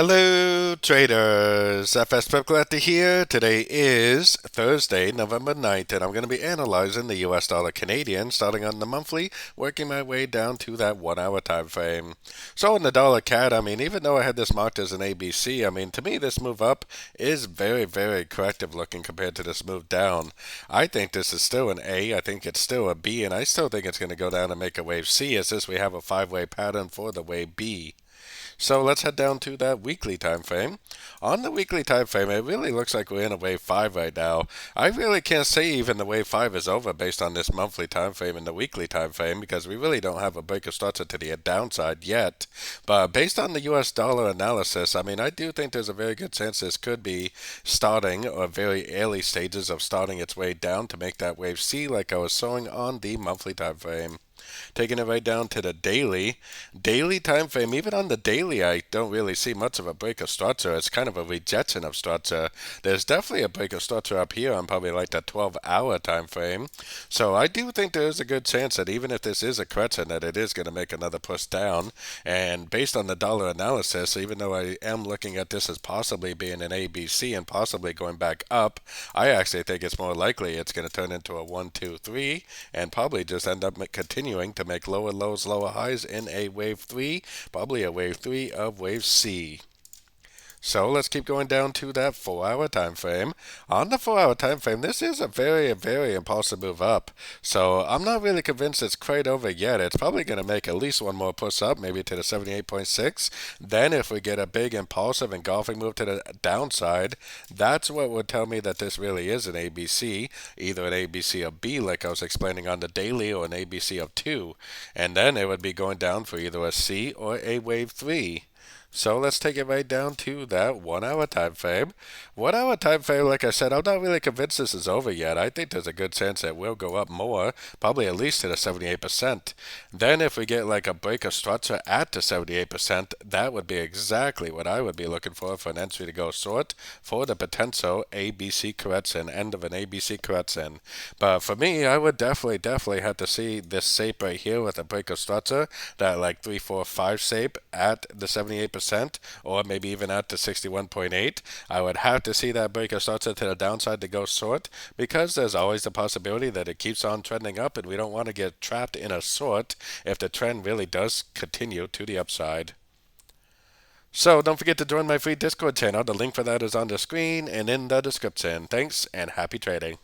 Hello, traders. FS Pepcollector here. Today is Thursday, November 9th, and I'm going to be analyzing the US dollar Canadian starting on the monthly, working my way down to that 1 hour time frame. So, in the dollar CAD, even though I had this marked as an ABC, to me, this move up is very, very corrective looking compared to this move down. I think this is still an A. I think it's still a B, and I still think it's going to go down and make a wave C, as this we have a five-way pattern for the wave B. So let's head down to that weekly time frame. On the weekly time frame, it really looks like we're in a wave 5 right now. I really can't say even the wave 5 is over based on this monthly time frame and the weekly time frame because we really don't have a breaker structure to the downside yet. But based on the US dollar analysis, I do think there's a very good chance this could be starting or very early stages of starting its way down to make that wave C like I was showing on the monthly time frame. Taking it right down to the daily time frame. Even on the daily, I don't really see much of a break of structure. It's kind of a rejection of structure. There's definitely a break of structure up here on probably like the 12-hour time frame. So I do think there is a good chance that even if this is a correction, that it is going to make another push down. And based on the dollar analysis, even though I am looking at this as possibly being an ABC and possibly going back up, I actually think it's more likely it's going to turn into a 1, 2, 3 and probably just end up continuing to make lower lows, lower highs in a wave 3, probably a wave 3 of wave C. So let's keep going down to that 4 hour time frame. On the 4 hour time frame, this is a very, very impulsive move up. So I'm not really convinced it's quite over yet. It's probably going to make at least one more push up, maybe to the 78.6. Then if we get a big impulsive engulfing move to the downside, that's what would tell me that this really is an ABC, either an ABC of B like I was explaining on the daily or an ABC of 2. And then it would be going down for either a C or a wave 3. So let's take it right down to that 1 hour time frame. 1 hour time frame, like I said, I'm not really convinced this is over yet. I think there's a good chance that we'll go up more, probably at least to the 78%. Then if we get like a break of structure at the 78%, that would be exactly what I would be looking for an entry to go short for the potential ABC correction, end of an ABC correction. But for me, I would definitely have to see this shape right here with a break of structure, that like 3, 4, 5 shape at the 78%. Or maybe even at the 61.8. I would have to see that breaker starts to the downside to go short because there's always the possibility that it keeps on trending up and we don't want to get trapped in a short if the trend really does continue to the upside. So don't forget to join my free Discord channel. The link for that is on the screen and in the description. Thanks and happy trading.